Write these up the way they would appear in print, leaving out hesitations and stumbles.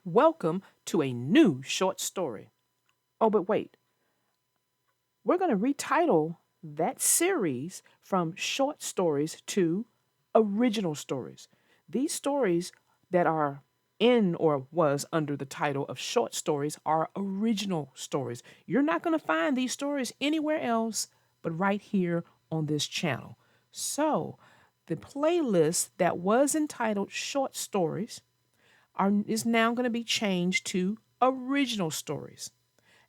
Welcome to a new short story. Oh, but wait, we're going to retitle that series from short stories to original stories. These stories that are in or was under the title of short stories are original stories. You're not going to find these stories anywhere else but right here on this channel. So, the playlist that was entitled Short Stories is now going to be changed to original stories.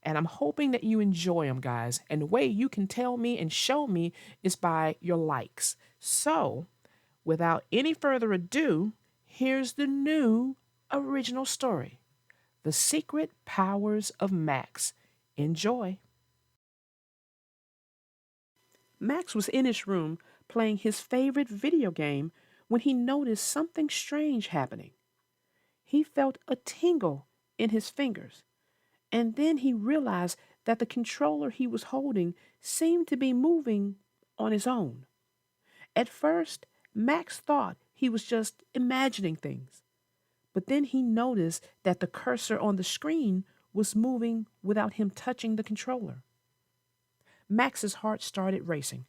And I'm hoping that you enjoy them, guys. And the way you can tell me and show me is by your likes. So, without any further ado, here's the new original story: The Secret Powers of Max. Enjoy. Max was in his room playing his favorite video game when he noticed something strange happening. He felt a tingle in his fingers, and then he realized that the controller he was holding seemed to be moving on his own. At first, Max thought he was just imagining things, but then he noticed that the cursor on the screen was moving without him touching the controller. Max's heart started racing.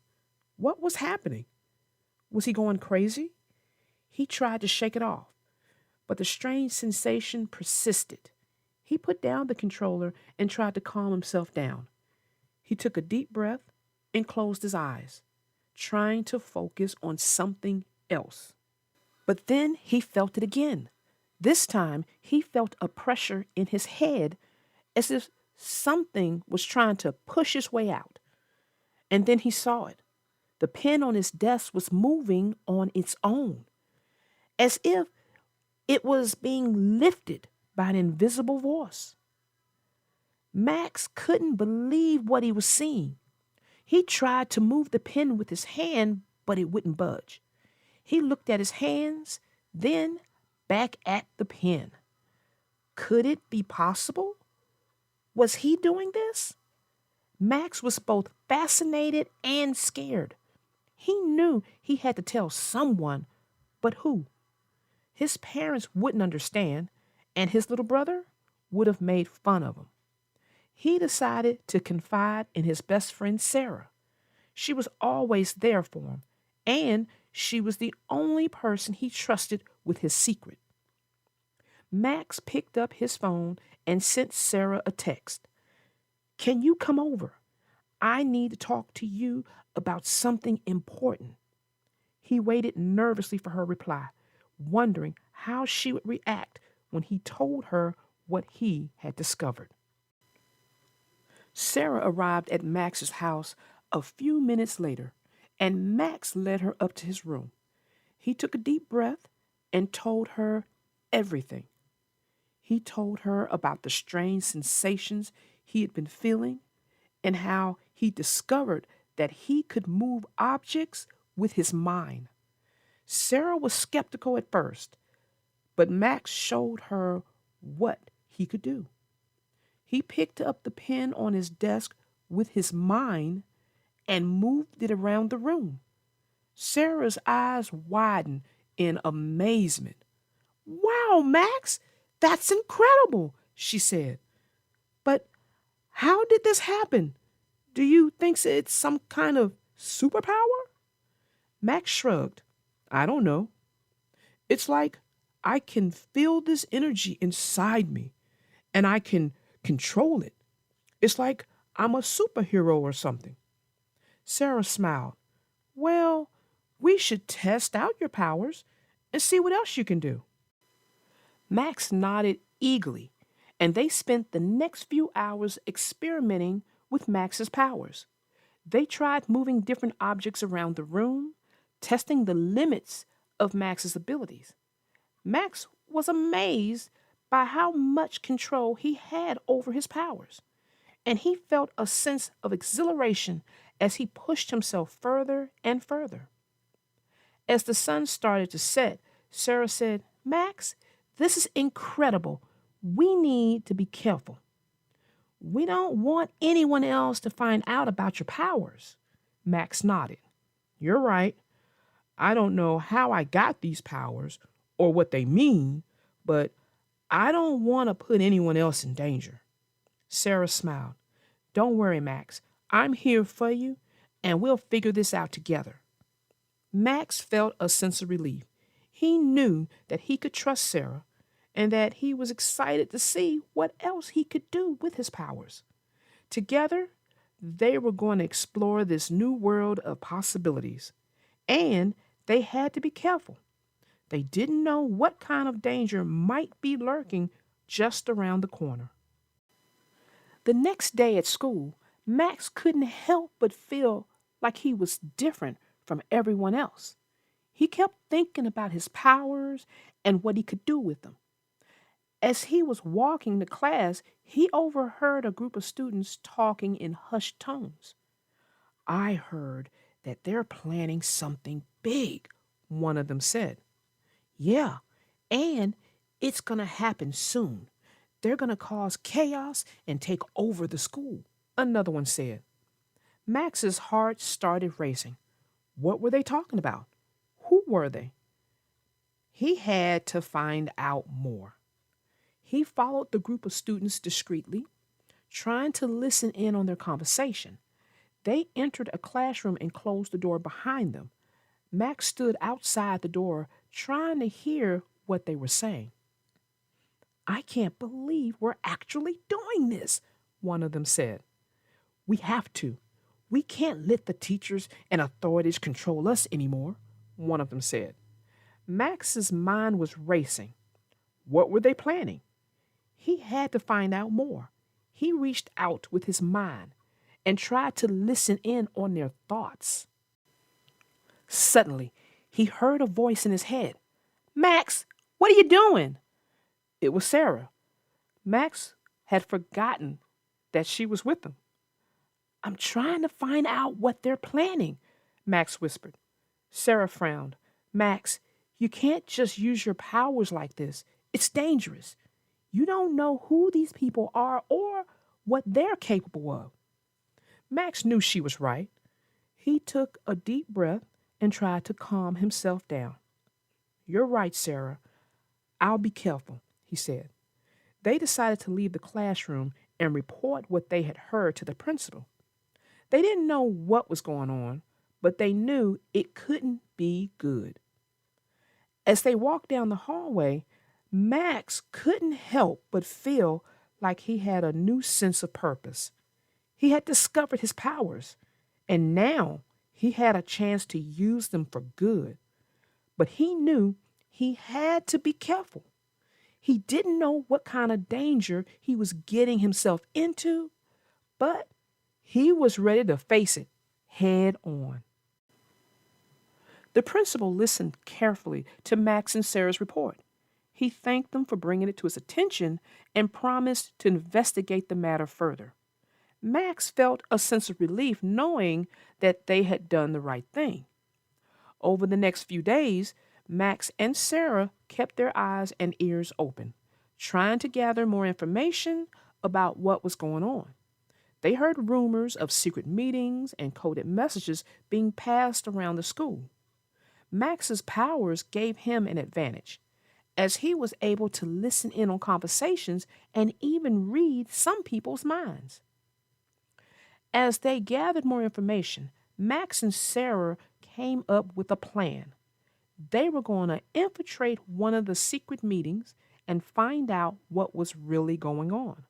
What was happening? Was he going crazy? He tried to shake it off, but the strange sensation persisted. He put down the controller and tried to calm himself down. He took a deep breath and closed his eyes, trying to focus on something else. But then he felt it again. This time, he felt a pressure in his head as if something was trying to push its way out. And then he saw it. The pen on his desk was moving on its own, as if it was being lifted by an invisible force. Max couldn't believe what he was seeing. He tried to move the pen with his hand, but it wouldn't budge. He looked at his hands, then back at the pen. Could it be possible? Was he doing this? Max was both fascinated and scared. He knew he had to tell someone, but who? His parents wouldn't understand, and his little brother would have made fun of him. He decided to confide in his best friend Sarah. She was always there for him, and she was the only person he trusted with his secret. Max picked up his phone and sent Sarah a text. Can you come over? I need to talk to you about something important. He waited nervously for her reply, wondering how she would react when he told her what he had discovered. Sarah arrived at Max's house a few minutes later, and Max led her up to his room. He took a deep breath and told her everything. He told her about the strange sensations he had been feeling and how he discovered that he could move objects with his mind. Sarah was skeptical at first, but Max showed her what he could do. He picked up the pen on his desk with his mind and moved it around the room. Sarah's eyes widened in amazement. Wow, Max, that's incredible, she said. But how did this happen? Do you think it's some kind of superpower? Max shrugged. I don't know. It's like I can feel this energy inside me and I can control it. It's like I'm a superhero or something. Sarah smiled. Well, we should test out your powers and see what else you can do. Max nodded eagerly, and they spent the next few hours experimenting with Max's powers. They tried moving different objects around the room, testing the limits of Max's abilities. Max was amazed by how much control he had over his powers, and he felt a sense of exhilaration as he pushed himself further and further. As the sun started to set, Sarah said, Max, this is incredible. We need to be careful. We don't want anyone else to find out about your powers. Max nodded. You're right. I don't know how I got these powers or what they mean, but I don't want to put anyone else in danger. Sarah smiled. Don't worry, Max. I'm here for you, and we'll figure this out together. Max felt a sense of relief. He knew that he could trust Sarah and that he was excited to see what else he could do with his powers. Together, they were going to explore this new world of possibilities, and they had to be careful. They didn't know what kind of danger might be lurking just around the corner. The next day at school, Max couldn't help but feel like he was different from everyone else. He kept thinking about his powers and what he could do with them. As he was walking to class, he overheard a group of students talking in hushed tones. I heard that they're planning something big, one of them said. Yeah, and it's going to happen soon. They're going to cause chaos and take over the school, another one said. Max's heart started racing. What were they talking about? Who were they? He had to find out more. He followed the group of students discreetly, trying to listen in on their conversation. They entered a classroom and closed the door behind them. Max stood outside the door, trying to hear what they were saying. I can't believe we're actually doing this, one of them said. We have to. We can't let the teachers and authorities control us anymore, one of them said. Max's mind was racing. What were they planning? He had to find out more. He reached out with his mind and tried to listen in on their thoughts. Suddenly, he heard a voice in his head. Max, what are you doing? It was Sarah. Max had forgotten that she was with them. I'm trying to find out what they're planning, Max whispered. Sarah frowned. Max, you can't just use your powers like this. It's dangerous. You don't know who these people are or what they're capable of. Max knew she was right. He took a deep breath and tried to calm himself down. You're right, Sarah. I'll be careful, he said. They decided to leave the classroom and report what they had heard to the principal. They didn't know what was going on, but they knew it couldn't be good. As they walked down the hallway, Max couldn't help but feel like he had a new sense of purpose. He had discovered his powers, and now he had a chance to use them for good. But he knew he had to be careful. He didn't know what kind of danger he was getting himself into, but he was ready to face it head on. The principal listened carefully to Max and Sarah's report. He thanked them for bringing it to his attention and promised to investigate the matter further. Max felt a sense of relief knowing that they had done the right thing. Over the next few days, Max and Sarah kept their eyes and ears open, trying to gather more information about what was going on. They heard rumors of secret meetings and coded messages being passed around the school. Max's powers gave him an advantage, as he was able to listen in on conversations and even read some people's minds. As they gathered more information, Max and Sarah came up with a plan. They were going to infiltrate one of the secret meetings and find out what was really going on.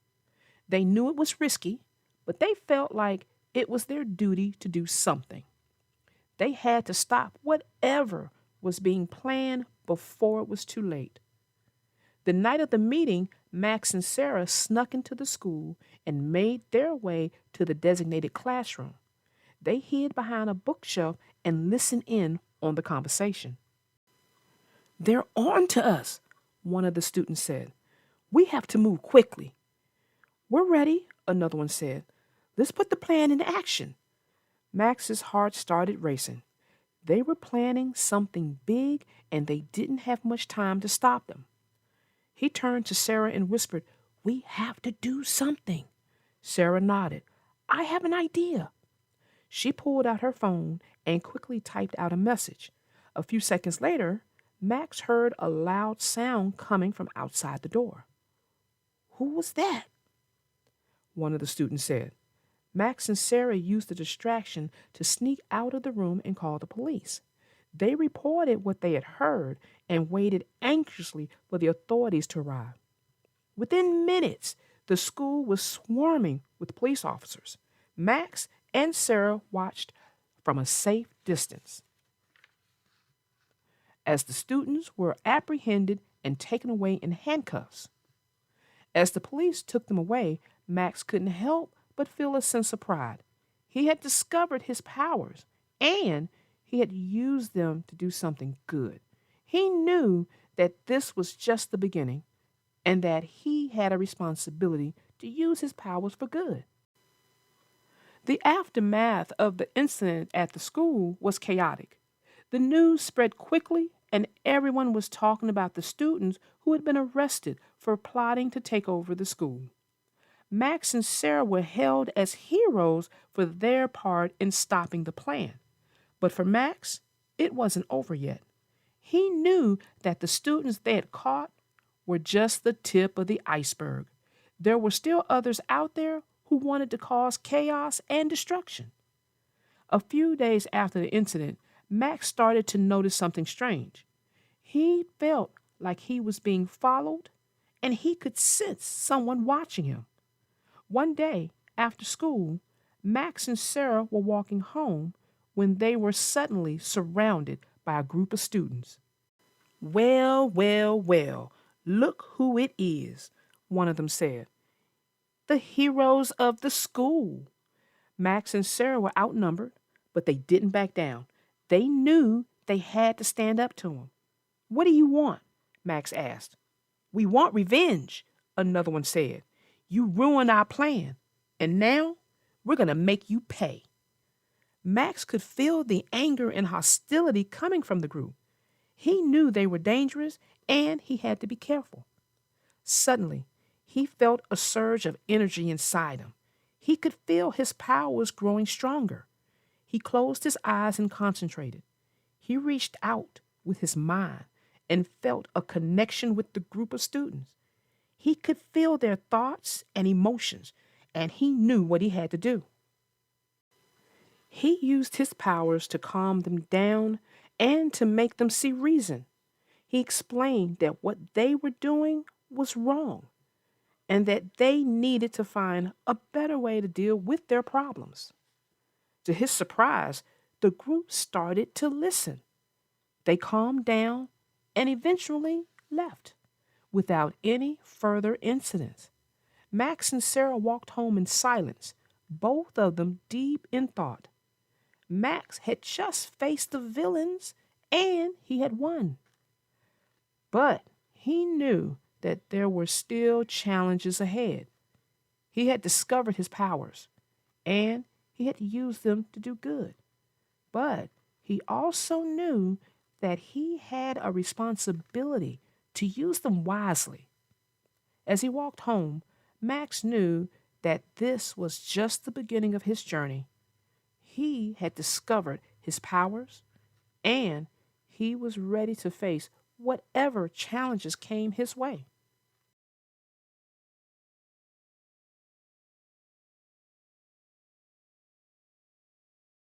They knew it was risky, but they felt like it was their duty to do something. They had to stop whatever was being planned before it was too late. The night of the meeting, Max and Sarah snuck into the school and made their way to the designated classroom. They hid behind a bookshelf and listened in on the conversation. They're on to us, one of the students said. We have to move quickly. We're ready, another one said. Let's put the plan into action. Max's heart started racing. They were planning something big and they didn't have much time to stop them. He turned to Sarah and whispered, We have to do something. Sarah nodded. I have an idea. She pulled out her phone and quickly typed out a message. A few seconds later, Max heard a loud sound coming from outside the door. Who was that? One of the students said. Max and Sarah used the distraction to sneak out of the room and call the police. They reported what they had heard and waited anxiously for the authorities to arrive. Within minutes, the school was swarming with police officers. Max and Sarah watched from a safe distance as the students were apprehended and taken away in handcuffs. As the police took them away, Max couldn't help but feel a sense of pride. He had discovered his powers and he had used them to do something good. He knew that this was just the beginning and that he had a responsibility to use his powers for good. The aftermath of the incident at the school was chaotic. The news spread quickly, and everyone was talking about the students who had been arrested for plotting to take over the school. Max and Sarah were held as heroes for their part in stopping the plan. But for Max, it wasn't over yet. He knew that the students they had caught were just the tip of the iceberg. There were still others out there who wanted to cause chaos and destruction. A few days after the incident, Max started to notice something strange. He felt like he was being followed, and he could sense someone watching him. One day, after school, Max and Sarah were walking home when they were suddenly surrounded by a group of students. Well, well, well, look who it is, one of them said. The heroes of the school. Max and Sarah were outnumbered, but they didn't back down. They knew they had to stand up to him. What do you want? Max asked. We want revenge, another one said. You ruined our plan, and now we're going to make you pay. Max could feel the anger and hostility coming from the group. He knew they were dangerous, and he had to be careful. Suddenly, he felt a surge of energy inside him. He could feel his powers growing stronger. He closed his eyes and concentrated. He reached out with his mind and felt a connection with the group of students. He could feel their thoughts and emotions, and he knew what he had to do. He used his powers to calm them down and to make them see reason. He explained that what they were doing was wrong and that they needed to find a better way to deal with their problems. To his surprise, the group started to listen. They calmed down and eventually left without any further incidents. Max and Sarah walked home in silence, both of them deep in thought. Max had just faced the villains and he had won. But he knew that there were still challenges ahead. He had discovered his powers and he had used them to do good. But he also knew that he had a responsibility to use them wisely. As he walked home, Max knew that this was just the beginning of his journey. He had discovered his powers and he was ready to face whatever challenges came his way.